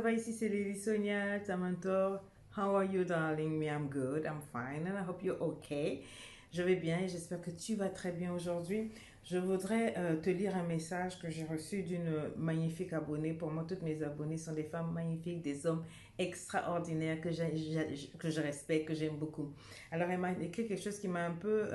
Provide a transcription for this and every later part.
va? Ici, c'est Lily Sonia, ta mentor. How are you, darling? Me, I'm good, I'm fine, and I hope you're okay. Je vais bien et j'espère que tu vas très bien aujourd'hui. Je voudrais te lire un message que j'ai reçu d'une magnifique abonnée. Pour moi, toutes mes abonnées sont des femmes magnifiques, des hommes extraordinaires que je respecte, que j'aime beaucoup. Alors, elle m'a écrit quelque chose qui m'a un peu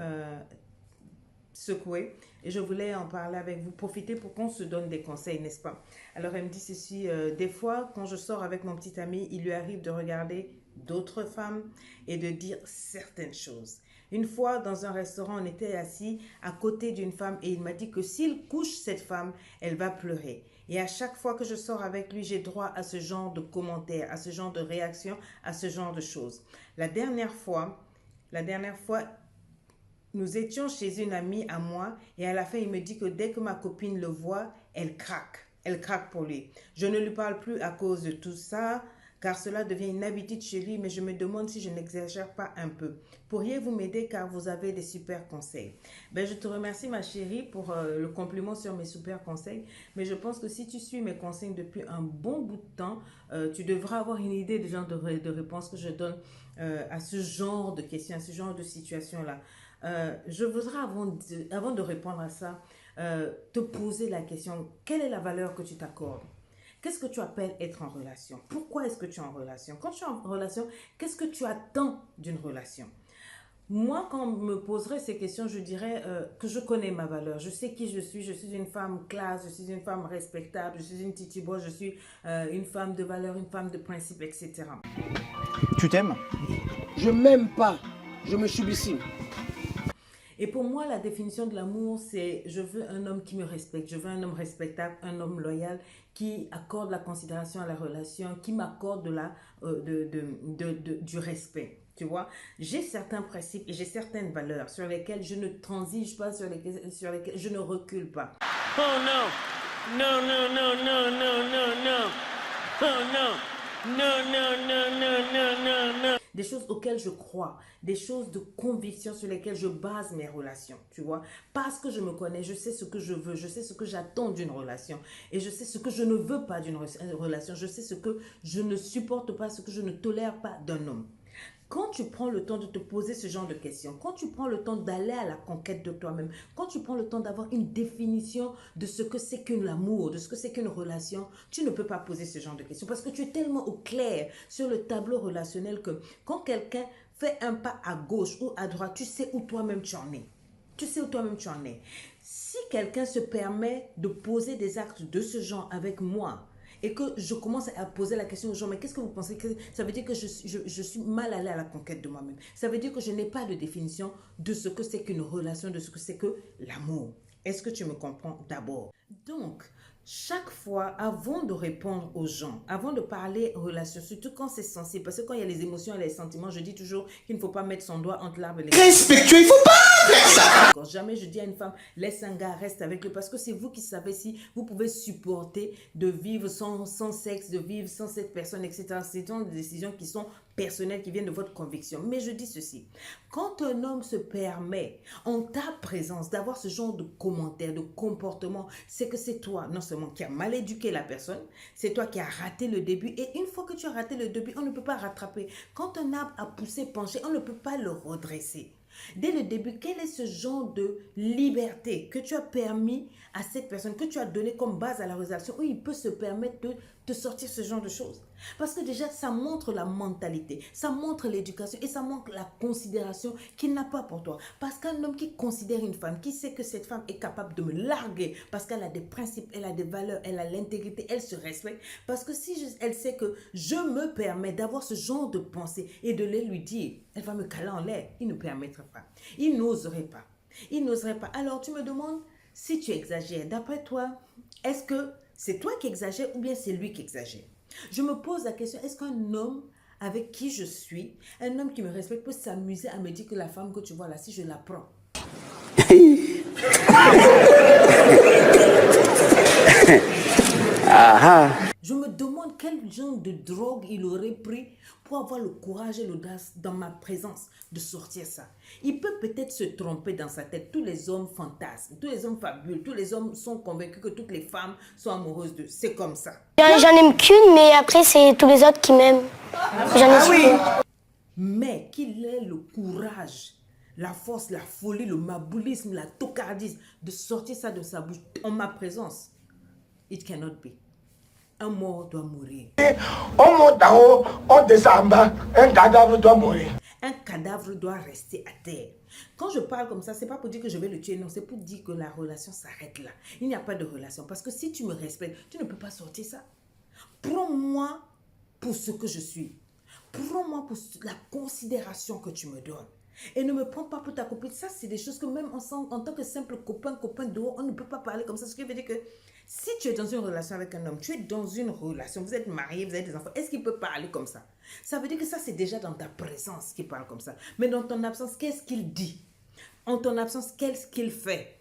secouée et je voulais en parler avec vous, profiter pour qu'on se donne des conseils, n'est-ce pas? Alors elle me dit ceci, des fois quand je sors avec mon petit ami, il lui arrive de regarder d'autres femmes et de dire certaines choses. Une fois dans un restaurant, on était assis à côté d'une femme et il m'a dit que s'il couche cette femme, elle va pleurer. Et à chaque fois que je sors avec lui, j'ai droit à ce genre de commentaires, à ce genre de réactions, à ce genre de choses. La dernière fois, nous étions chez une amie à moi et à la fin, il me dit que dès que ma copine le voit, elle craque. Elle craque pour lui. Je ne lui parle plus à cause de tout ça, car cela devient une habitude chez lui, mais je me demande si je n'exagère pas un peu. Pourriez-vous m'aider car vous avez des super conseils? Je te remercie ma chérie pour le compliment sur mes super conseils, mais je pense que si tu suis mes conseils depuis un bon bout de temps, tu devras avoir une idée du genre de réponse que je donne à ce genre de questions, à ce genre de situation-là. Je voudrais, avant de répondre à ça, te poser la question, quelle est la valeur que tu t'accordes? Qu'est-ce que tu appelles être en relation? Pourquoi est-ce que tu es en relation? Quand tu es en relation, qu'est-ce que tu attends d'une relation? Moi, quand on me poserait ces questions, je dirais que je connais ma valeur. Je sais qui je suis une femme classe, je suis une femme respectable, je suis une titiboise, je suis une femme de valeur, une femme de principe, etc. Tu t'aimes? Je m'aime pas, je me sublime. Et pour moi, la définition de l'amour, c'est je veux un homme qui me respecte, je veux un homme respectable, un homme loyal, qui accorde la considération à la relation, qui m'accorde du respect. Tu vois, j'ai certains principes et j'ai certaines valeurs sur lesquelles je ne transige pas, sur lesquelles je ne recule pas. Oh non! Non, non, non, non, non, non, non! Oh non! Non, non, non, non, non, non, non! Des choses auxquelles je crois, des choses de conviction sur lesquelles je base mes relations, tu vois. Parce que je me connais, je sais ce que je veux, je sais ce que j'attends d'une relation et je sais ce que je ne veux pas d'une relation, je sais ce que je ne supporte pas, ce que je ne tolère pas d'un homme. Quand tu prends le temps de te poser ce genre de questions, quand tu prends le temps d'aller à la conquête de toi-même, quand tu prends le temps d'avoir une définition de ce que c'est qu'un amour, de ce que c'est qu'une relation, tu ne peux pas poser ce genre de questions parce que tu es tellement au clair sur le tableau relationnel que quand quelqu'un fait un pas à gauche ou à droite, tu sais où toi-même tu en es. Tu sais où toi-même tu en es. Si quelqu'un se permet de poser des actes de ce genre avec moi, et que je commence à poser la question aux gens, mais qu'est-ce que vous pensez? Ça veut dire que je suis mal allée à la conquête de moi-même. Ça veut dire que je n'ai pas de définition de ce que c'est qu'une relation, de ce que c'est que l'amour. Est-ce que tu me comprends d'abord? Donc, chaque fois, avant de répondre aux gens, avant de parler relation, surtout quand c'est sensible, parce que quand il y a les émotions et les sentiments, je dis toujours qu'il ne faut pas mettre son doigt entre l'arbre et les... Respectueux, il faut pas faire ça. Jamais je dis à une femme, laisse un gars, reste avec lui, parce que c'est vous qui savez si vous pouvez supporter de vivre sans sexe, de vivre sans cette personne, etc. Ce sont des décisions qui sont personnelles, qui viennent de votre conviction. Mais je dis ceci, quand un homme se permet, en ta présence, d'avoir ce genre de commentaires, de comportement, c'est que c'est toi, non seulement qui a mal éduqué la personne, c'est toi qui as raté le début. Et une fois que tu as raté le début, on ne peut pas rattraper. Quand un arbre a poussé, penché, on ne peut pas le redresser. Dès le début, quel est ce genre de liberté que tu as permis à cette personne, que tu as donné comme base à la relation, où il peut se permettre de te sortir ce genre de choses? Parce que déjà, ça montre la mentalité, ça montre l'éducation et ça montre la considération qu'il n'a pas pour toi. Parce qu'un homme qui considère une femme, qui sait que cette femme est capable de me larguer, parce qu'elle a des principes, elle a des valeurs, elle a l'intégrité, elle se respecte, parce que si elle sait que je me permets d'avoir ce genre de pensée et de les lui dire, elle va me caler en l'air, il ne permettrait pas, il n'oserait pas, il n'oserait pas. Alors tu me demandes si tu exagères. D'après toi, est-ce que c'est toi qui exagères ou bien c'est lui qui exagère? Je me pose la question, est-ce qu'un homme avec qui je suis, un homme qui me respecte peut s'amuser à me dire que la femme que tu vois là, si je la prends, je me demande quel genre de drogue il aurait pris pour avoir le courage et l'audace dans ma présence de sortir ça. Il peut peut-être se tromper dans sa tête. Tous les hommes fantasment, tous les hommes fabulent, tous les hommes sont convaincus que toutes les femmes sont amoureuses d'eux. C'est comme ça. J'en aime qu'une, mais après, c'est tous les autres qui m'aiment. J'en ai Mais qu'il ait le courage, la force, la folie, le maboulisme, la tocardise de sortir ça de sa bouche en ma présence. It cannot be. Un mort doit mourir. On monte en haut, on descend en bas, un cadavre doit mourir. Un cadavre doit rester à terre. Quand je parle comme ça, c'est pas pour dire que je vais le tuer, non, c'est pour dire que la relation s'arrête là. Il n'y a pas de relation. Parce que si tu me respectes, tu ne peux pas sortir ça. Prends-moi pour ce que je suis. Prends-moi pour la considération que tu me donnes. Et ne me prends pas pour ta copine. Ça, c'est des choses que même en tant que simple copain dehors, on ne peut pas parler comme ça. Ce qui veut dire que si tu es dans une relation avec un homme, tu es dans une relation, vous êtes mariés, vous avez des enfants, est-ce qu'il peut parler comme ça? Ça veut dire que ça, c'est déjà dans ta présence qu'il parle comme ça. Mais dans ton absence, qu'est-ce qu'il dit? En ton absence, qu'est-ce qu'il fait?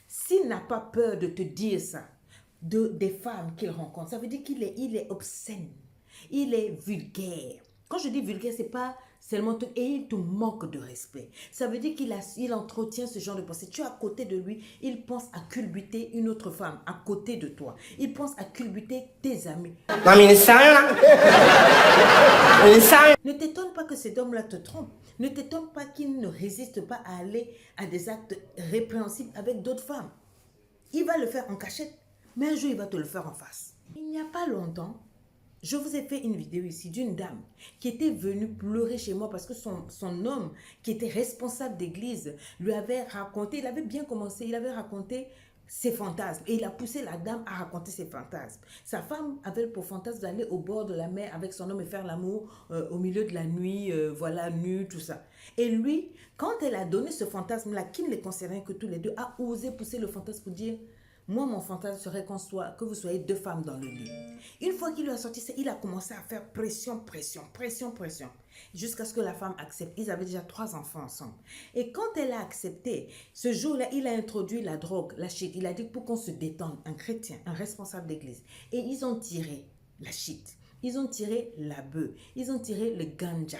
S'il n'a pas peur de te dire ça, des femmes qu'il rencontre, ça veut dire qu'il est obscène, il est vulgaire. Quand je dis vulgaire, c'est pas seulement tout, et il te manque de respect. Ça veut dire qu'il entretient ce genre de pensée. Tu es à côté de lui, il pense à culbuter une autre femme à côté de toi. Il pense à culbuter tes amis. Non mais ça là. Ne t'étonne pas que cet homme-là te trompe. Ne t'étonne pas qu'il ne résiste pas à aller à des actes répréhensibles avec d'autres femmes. Il va le faire en cachette, mais un jour il va te le faire en face. Il n'y a pas longtemps, je vous ai fait une vidéo ici d'une dame qui était venue pleurer chez moi parce que son homme, qui était responsable d'église, lui avait raconté, il avait bien commencé, il avait raconté ses fantasmes et il a poussé la dame à raconter ses fantasmes. Sa femme avait pour fantasme d'aller au bord de la mer avec son homme et faire l'amour au milieu de la nuit, voilà, nu, tout ça. Et lui, quand elle a donné ce fantasme-là, qui ne les concernait que tous les deux, a osé pousser le fantasme pour dire: moi, mon fantasme serait que vous soyez deux femmes dans le lit. Une fois qu'il lui a sorti ça, il a commencé à faire pression. Jusqu'à ce que la femme accepte. Ils avaient déjà 3 enfants ensemble. Et quand elle a accepté, ce jour-là, il a introduit la drogue, la shit. Il a dit pour qu'on se détende, un chrétien, un responsable d'église. Et ils ont tiré la shit. Ils ont tiré la bœuf. Ils ont tiré le ganja.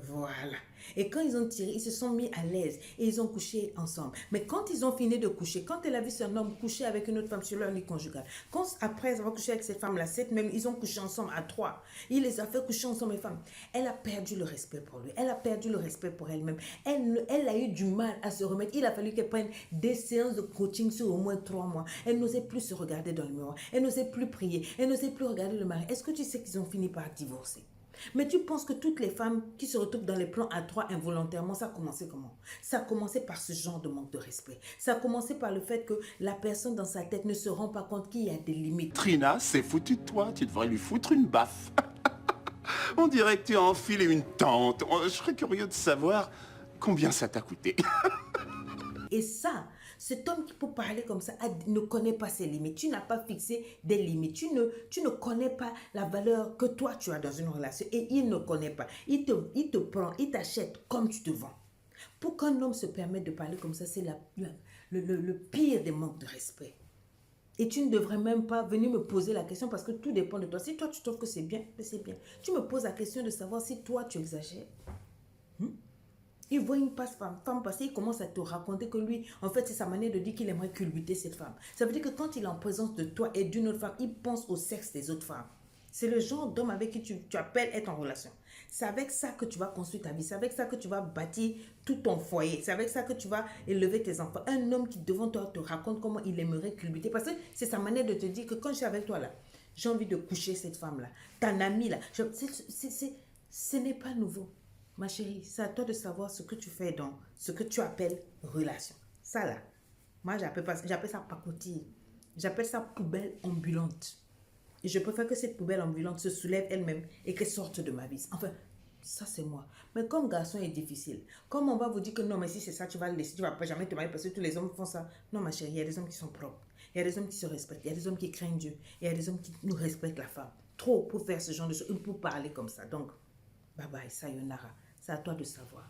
Voilà. Et quand ils ont tiré, ils se sont mis à l'aise et ils ont couché ensemble. Mais quand ils ont fini de coucher, quand elle a vu son homme coucher avec une autre femme sur leur lit conjugal, quand après avoir couché avec cette femme-là, même, ils ont couché ensemble à 3. Il les a fait coucher ensemble, les femmes. Elle a perdu le respect pour lui. Elle a perdu le respect pour elle-même. Elle a eu du mal à se remettre. Il a fallu qu'elle prenne des séances de coaching sur au moins 3 mois. Elle n'osait plus se regarder dans le miroir. Elle n'osait plus prier. Elle n'osait plus regarder le mari. Est-ce que tu sais qu'ils ont fini par divorcer? Mais tu penses que toutes les femmes qui se retrouvent dans les plans à 3 involontairement, ça a commencé comment? Ça a commencé par ce genre de manque de respect. Ça a commencé par le fait que la personne dans sa tête ne se rend pas compte qu'il y a des limites. Trina, c'est foutu de toi. Tu devrais lui foutre une baffe. On dirait que tu as enfilé une tente. Je serais curieux de savoir combien ça t'a coûté. Et ça, cet homme qui peut parler comme ça ne connaît pas ses limites. Tu n'as pas fixé des limites. Tu ne connais pas la valeur que toi tu as dans une relation. Et il ne connaît pas. Il te prend, il t'achète comme tu te vends. Pour qu'un homme se permette de parler comme ça, c'est le pire des manques de respect. Et tu ne devrais même pas venir me poser la question parce que tout dépend de toi. Si toi tu trouves que c'est bien, c'est bien. Tu me poses la question de savoir si toi tu exagères. Il voit une femme passer, il commence à te raconter que lui, en fait, c'est sa manière de dire qu'il aimerait culbuter cette femme. Ça veut dire que quand il est en présence de toi et d'une autre femme, il pense au sexe des autres femmes. C'est le genre d'homme avec qui tu appelles être en relation. C'est avec ça que tu vas construire ta vie. C'est avec ça que tu vas bâtir tout ton foyer. C'est avec ça que tu vas élever tes enfants. Un homme qui devant toi te raconte comment il aimerait culbuter. Parce que c'est sa manière de te dire que quand je suis avec toi là, j'ai envie de coucher cette femme-là. Ta amie là. Ce n'est pas nouveau. Ma chérie, c'est à toi de savoir ce que tu fais dans ce que tu appelles relation. Ça là, moi j'appelle ça pacotille. J'appelle ça poubelle ambulante. Et je préfère que cette poubelle ambulante se soulève elle-même et qu'elle sorte de ma vie. Enfin, ça c'est moi. Mais comme garçon est difficile, comme on va vous dire que non, mais si c'est ça, tu vas le laisser, tu ne vas jamais te marier parce que tous les hommes font ça. Non ma chérie, il y a des hommes qui sont propres. Il y a des hommes qui se respectent. Il y a des hommes qui craignent Dieu. Il y a des hommes qui nous respectent la femme. Trop pour faire ce genre de choses, pour parler comme ça. Donc, bye bye, sayonara. C'est à toi de savoir.